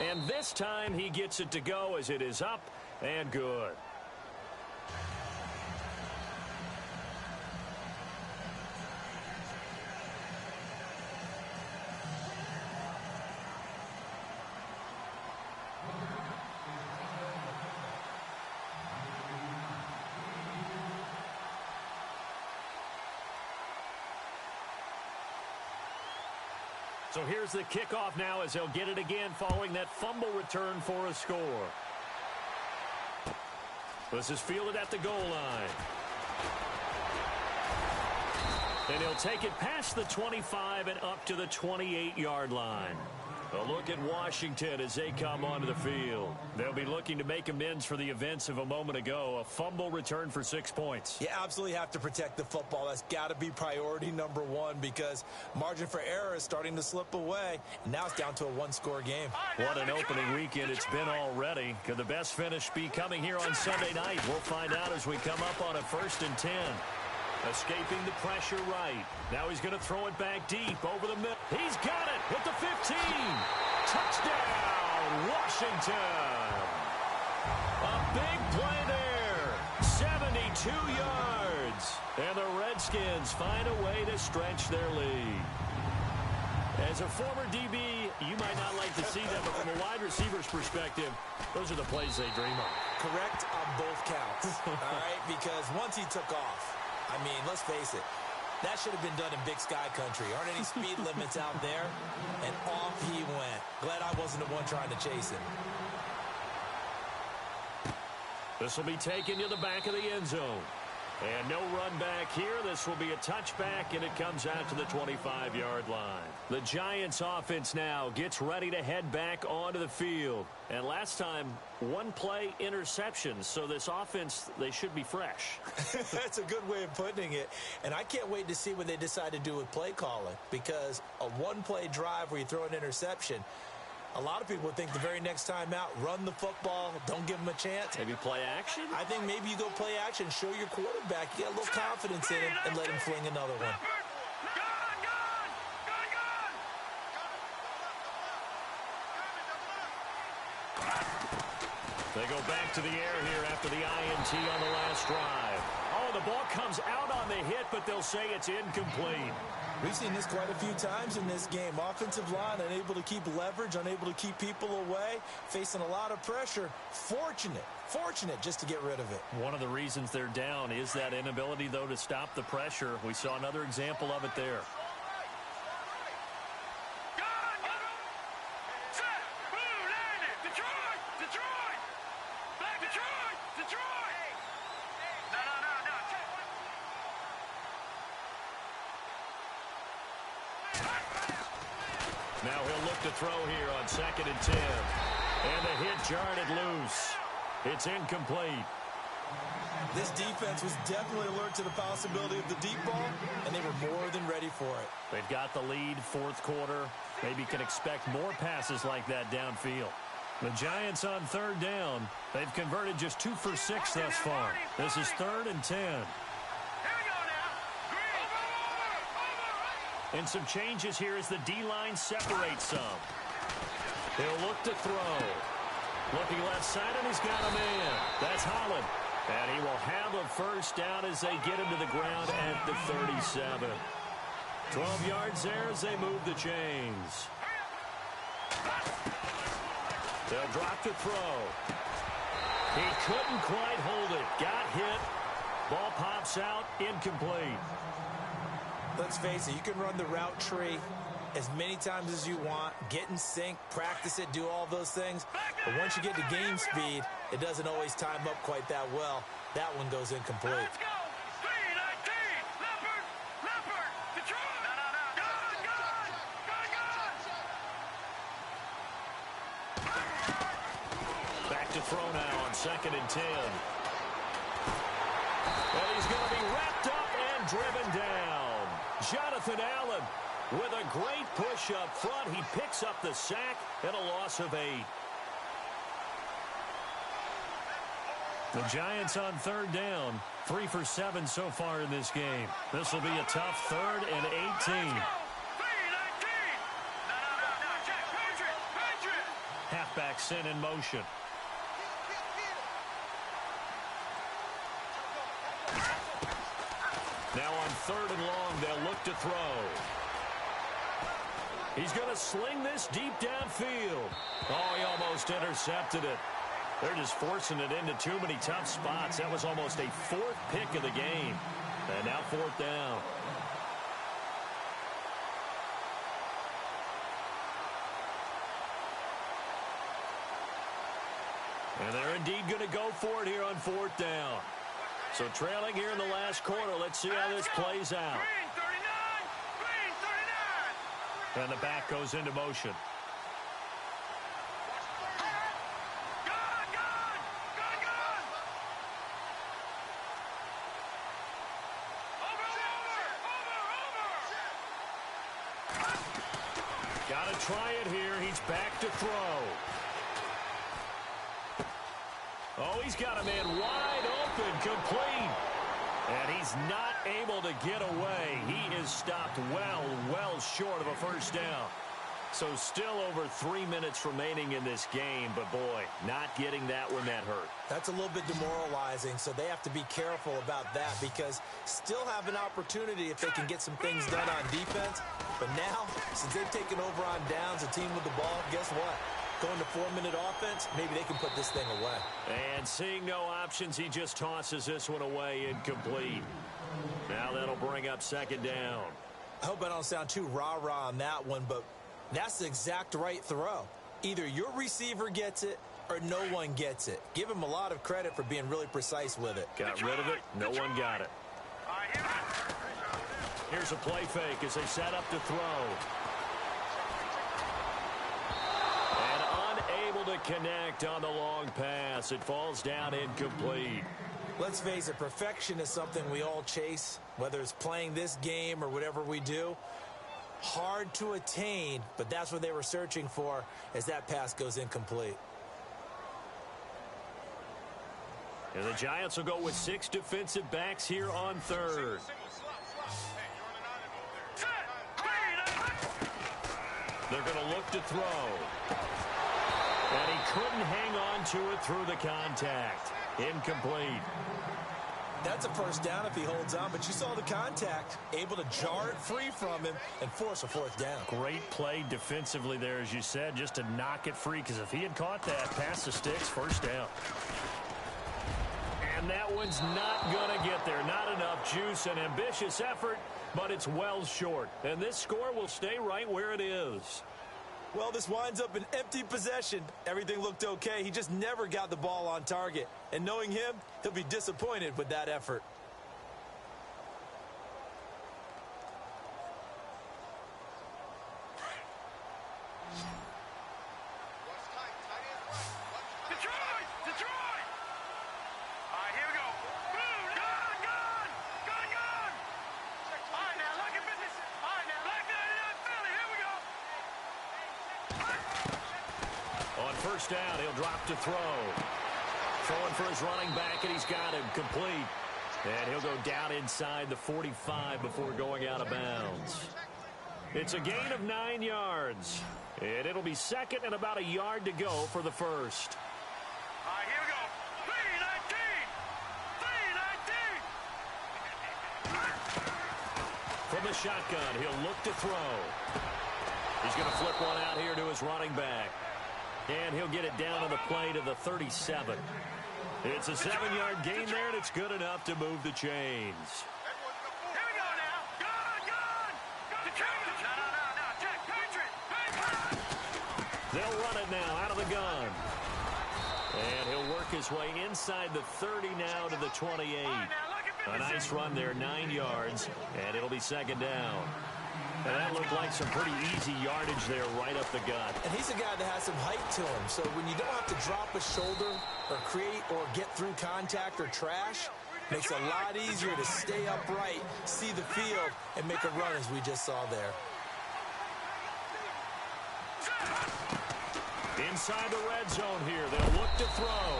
And this time he gets it to go as it is up and good. So here's the kickoff now as they'll get it again following that fumble return for a score. This is fielded at the goal line. And he'll take it past the 25 and up to the 28-yard line. A look at Washington as they come onto the field. They'll be looking to make amends for the events of a moment ago. A fumble return for 6 points. You absolutely have to protect the football. That's got to be priority number one because margin for error is starting to slip away. And now it's down to a one-score game. What an opening weekend it's been already. Could the best finish be coming here on Sunday night? We'll find out as we come up on a 1st and 10. Escaping the pressure right. Now he's going to throw it back deep over the middle. He's got it at the 15. Touchdown, Washington. A big play there. 72 yards. And the Redskins find a way to stretch their lead. As a former DB, you might not like to see that, but from a wide receiver's perspective, those are the plays they dream of. Correct on both counts, all right? Because once he took off, I mean, let's face it, that should have been done in Big Sky country. Aren't any speed limits out there? And off he went. Glad I wasn't the one trying to chase him. This will be taken to the back of the end zone. And no run back here. This will be a touchback, and it comes out to the 25-yard line. The Giants offense now gets ready to head back onto the field. And last time, 1-play interceptions. So this offense, they should be fresh. That's a good way of putting it. And I can't wait to see what they decide to do with play calling. Because a 1-play drive where you throw an interception, a lot of people would think the very next time out, run the football, don't give them a chance. Maybe play action? I think maybe you go play action, show your quarterback, get a little confidence in him, and let him fling another one. They go back to the air here after the INT on the last drive. Oh, the ball comes out on the hit, but they'll say it's incomplete. We've seen this quite a few times in this game. Offensive line unable to keep leverage, unable to keep people away, facing a lot of pressure. Fortunate just to get rid of it. One of the reasons they're down is that inability, though, to stop the pressure. We saw another example of it there. Now he'll look to throw here on 2nd and 10. And the hit jarred it loose. It's incomplete. This defense was definitely alert to the possibility of the deep ball, and they were more than ready for it. They've got the lead, 4th quarter. Maybe can expect more passes like that downfield. The Giants on 3rd down. They've converted just 2 for 6 thus far. This is 3rd and 10. And some changes here as the D-line separates some. He'll look to throw. Looking left side, and he's got a man. That's Holland. And he will have a first down as they get him to the ground at the 37. 12 yards there as they move the chains. They'll drop to throw. He couldn't quite hold it. Got hit. Ball pops out. Incomplete. Let's face it, you can run the route tree as many times as you want, get in sync, practice it, do all those things. But once you get to game speed, it doesn't always time up quite that well. That one goes incomplete. Let's go. 319. Leopard. Detroit. Gun. Back to throw now on 2nd and 10. And he's going to be wrapped up and driven down. Jonathan Allen with a great push up front. He picks up the sack and a loss of 8. The Giants on 3rd down. 3 for 7 so far in this game. This will be a tough 3rd and 18. Halfback sent in motion. Now on 3rd and long, they'll look to throw. He's going to sling this deep downfield. Oh, he almost intercepted it. They're just forcing it into too many tough spots. That was almost a 4th pick of the game. And now 4th down. And they're indeed going to go for it here on 4th down. So trailing here in the last quarter. Let's see how this plays out. And the back goes into motion. Got to try it here. He's back to throw. Oh, he's got a man wide open, complete. And he's not able to get away. He is stopped well short of a 1st down. So still over 3 minutes remaining in this game. But, boy, not getting that when that hurt. That's a little bit demoralizing, so they have to be careful about that because still have an opportunity if they can get some things done on defense. But now, since they've taken over on downs, a team with the ball, guess what? Going to 4-minute offense, maybe they can put this thing away. And seeing no options, he just tosses this one away, incomplete. Now that'll bring up 2nd down. I hope I don't sound too rah-rah on that one, but that's the exact right throw. Either your receiver gets it or no one gets it. Give him a lot of credit for being really precise with it. Got rid of it. No one got it. Here's a play fake as they set up to throw. To connect on the long pass. It falls down incomplete. Let's face it, perfection is something we all chase, whether it's playing this game or whatever we do. Hard to attain, but that's what they were searching for as that pass goes incomplete. And the Giants will go with 6 defensive backs here on 3rd. They're going to look to throw. And he couldn't hang on to it through the contact. Incomplete. That's a 1st down if he holds on, but you saw the contact. Able to jar it free from him and force a 4th down. Great play defensively there, as you said, just to knock it free, because if he had caught that, past the sticks, 1st down. And that one's not going to get there. Not enough juice, and ambitious effort, but it's well short. And this score will stay right where it is. Well, this winds up an empty possession. Everything looked okay. He just never got the ball on target. And knowing him, he'll be disappointed with that effort. Detroit! All right, here we go. Gun! All right, now, look at business. All right, now, like that, Philly, here we go. On 1st down, he'll drop to throw. Throwing for his running back, and he's got him complete. And he'll go down inside the 45 before going out of bounds. It's a gain of 9 yards. And it'll be 2nd and about a yard to go for the 1st. All right, here we go. 319. From the shotgun, he'll look to throw. He's going to flip one out here to his running back. And he'll get it down to the play to the 37. It's a 7-yard gain there, and it's good enough to move the chains. Here we go now. Gun! No, check. Patriot. They'll run it now out of the gun. And he'll work his way inside the 30 now to the 28. A nice run there, 9 yards, and it'll be second down. And that looked like some pretty easy yardage there right up the gut. And he's a guy that has some height to him, so when you don't have to drop a shoulder or create or get through contact or trash, makes it a lot easier to stay upright, see the field, and make a run as we just saw there. Inside the red zone here, they'll look to throw.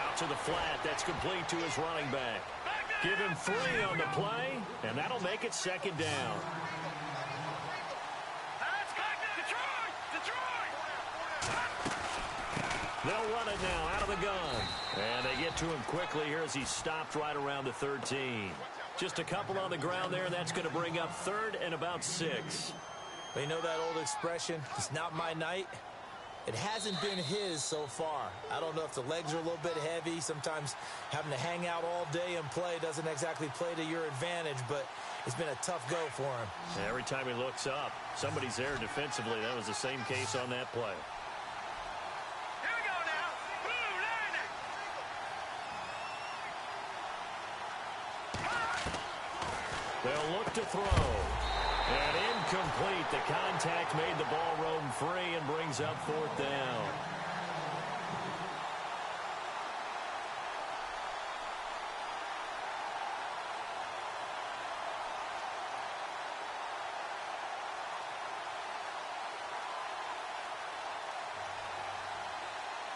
Out to the flat, that's complete to his running back. Give him 3 on the play, and that'll make it second down. They'll run it now out of the gun. And they get to him quickly here as he stopped right around the 13. Just a couple on the ground there. That's going to bring up 3rd and about 6. But you know that old expression, it's not my night? It hasn't been his so far. I don't know if the legs are a little bit heavy. Sometimes having to hang out all day and play doesn't exactly play to your advantage, but it's been a tough go for him. Every time he looks up, somebody's there defensively. That was the same case on that play. They'll look to throw. And incomplete. The contact made the ball roam free and brings up 4th down.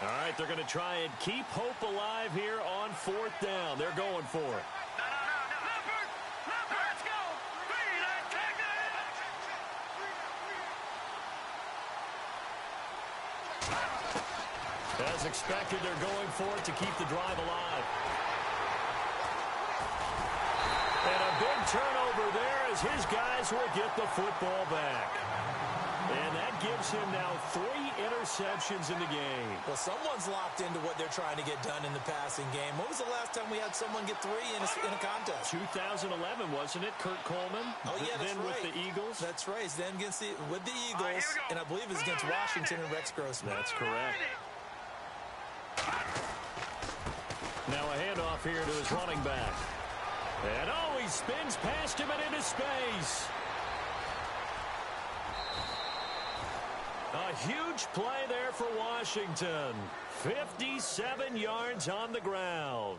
All right, they're going to try and keep hope alive here on 4th down. They're going for it. As expected, they're going for it to keep the drive alive. And a big turnover there as his guys will get the football back. And that gives him now 3 interceptions in the game. Well, someone's locked into what they're trying to get done in the passing game. When was the last time we had someone get 3 in a contest? 2011, wasn't it? Kurt Coleman? Oh, yeah, that's then right. With the Eagles? That's right. Then with the Eagles, and I believe it's against Washington and Rex Grossman. That's correct. Now a handoff here to his running back. And he spins past him and into space. A huge play there for Washington. 57 yards on the ground.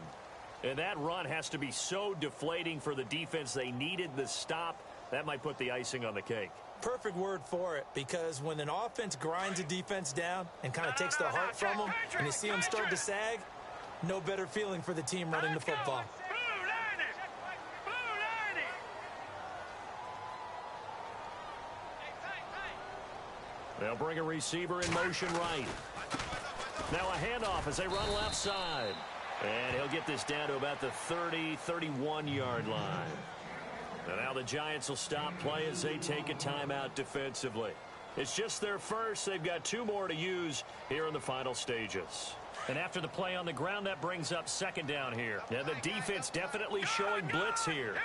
And that run has to be so deflating for the defense. They needed the stop. That might put the icing on the cake. Perfect word for it, because when an offense grinds a defense down and kind of takes the heart from them, and you see them start to sag, no better feeling for the team running the football. They'll bring a receiver in motion right. Now a handoff as they run left side. And he'll get this down to about the 30, 31-yard line. And now the Giants will stop play as they take a timeout defensively. It's just their first. They've got 2 more to use here in the final stages. And after the play on the ground, that brings up second down here. And the defense definitely showing blitz here.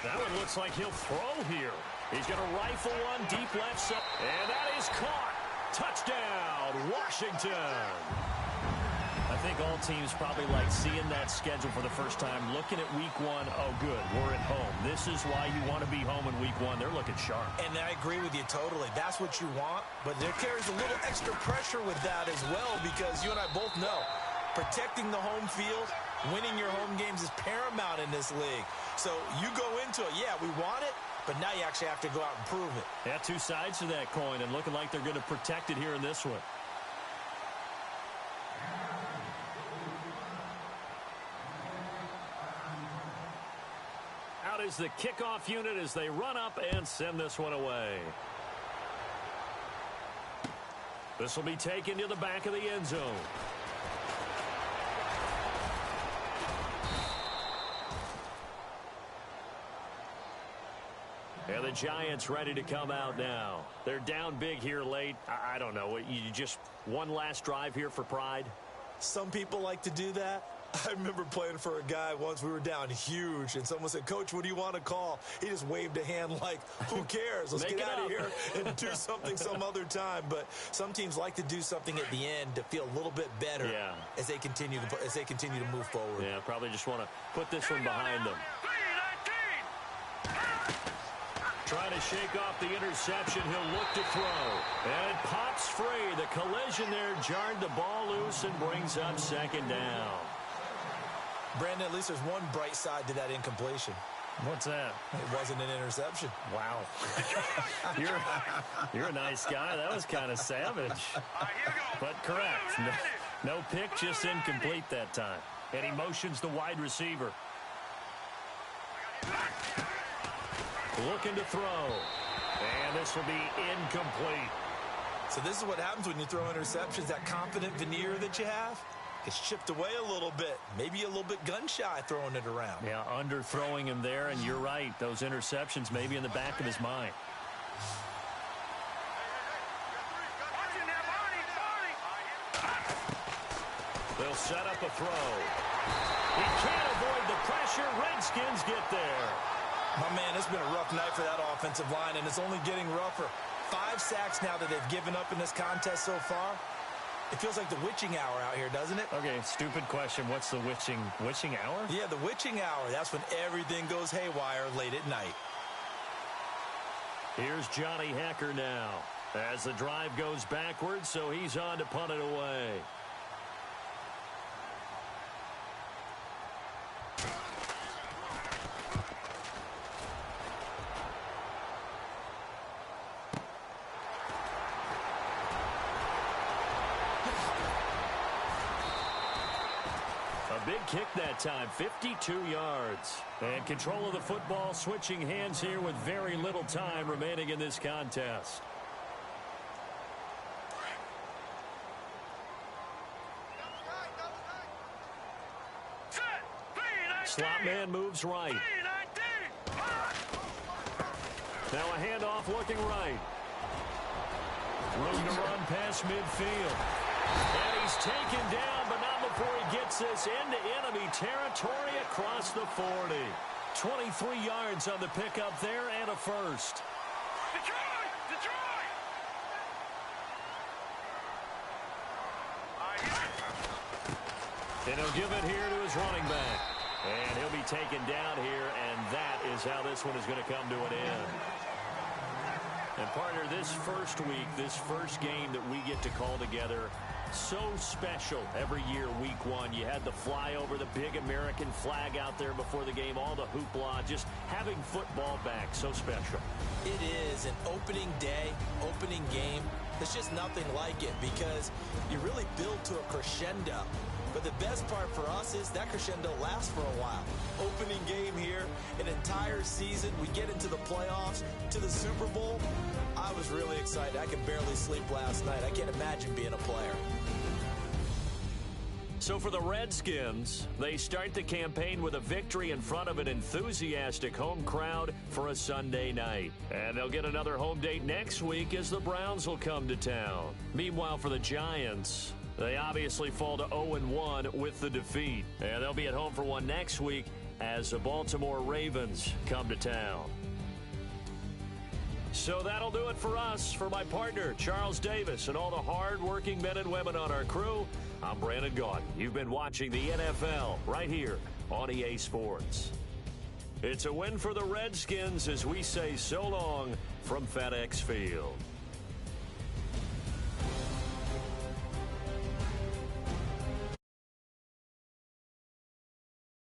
That one looks like he'll throw here. He's going to rifle one deep left side. And that is caught. Touchdown, Washington. I think all teams probably like seeing that schedule for the first time, looking at week 1. Oh, good, we're at home. This is why you want to be home in week 1. They're looking sharp. And I agree with you totally. That's what you want. But there carries a little extra pressure with that as well, because you and I both know protecting the home field, winning your home games is paramount in this league. So you go into it, yeah, we want it, but now you actually have to go out and prove it. Yeah, 2 sides to that coin, and looking like they're going to protect it here in this one. Out is the kickoff unit as they run up and send this one away. This will be taken to the back of the end zone. And the Giants ready to come out now. They're down big here late. I don't know. You just one last drive here for pride? Some people like to do that. I remember playing for a guy once. We were down huge, and someone said, "Coach, what do you want to call?" He just waved a hand like, who cares? Let's get out of here and do something some other time. But some teams like to do something at the end to feel a little bit better as they continue to move forward. Yeah, probably just want to put this one behind them. Trying to shake off the interception. He'll look to throw. And it pops free. The collision there jarred the ball loose and brings up second down. Brandon, at least there's one bright side to that incompletion. What's that? It wasn't an interception. Wow. You're a nice guy. That was kind of savage. But correct. No pick, just incomplete that time. And he motions the wide receiver. Looking to throw. And this will be incomplete. So this is what happens when you throw interceptions. That confident veneer that you have gets chipped away a little bit. Maybe a little bit gun-shy throwing it around. Yeah, underthrowing him there, and you're right. Those interceptions may be in the back of his mind. They'll set up a throw. He can't avoid the pressure. Redskins get there. My man, it's been a rough night for that offensive line, and it's only getting rougher. 5 sacks now that they've given up in this contest so far. It feels like the witching hour out here, doesn't it? Okay, stupid question. What's the witching hour? Yeah, the witching hour. That's when everything goes haywire late at night. Here's Johnny Hacker now as the drive goes backwards, so he's on to punt it away. Big kick that time, 52 yards. And control of the football, switching hands here with very little time remaining in this contest. Slot man moves right. Now a handoff looking right. Room to run past midfield. And he's taken down, but not before he gets this into enemy territory across the 40. 23 yards on the pickup there and a first. And he'll give it here to his running back. And he'll be taken down here, and that is how this one is going to come to an end. And partner, this first week, this first game that we get to call together, so special every year, week one. You had the flyover, the big American flag out there before the game, all the hoopla, just having football back, so special. It is an opening day, opening game. There's just nothing like it because you really build to a crescendo. But the best part for us is that crescendo lasts for a while. Opening game here, an entire season. We get into the playoffs, to the Super Bowl. I was really excited. I could barely sleep last night. I can't imagine being a player. So for the Redskins, they start the campaign with a victory in front of an enthusiastic home crowd for a Sunday night. And they'll get another home date next week as the Browns will come to town. Meanwhile, for the Giants, they obviously fall to 0-1 with the defeat. And they'll be at home for one next week as the Baltimore Ravens come to town. So that'll do it for us. For my partner, Charles Davis, and all the hard-working men and women on our crew, I'm Brandon Gaudin. You've been watching the NFL right here on EA Sports. It's a win for the Redskins as we say so long from FedEx Field.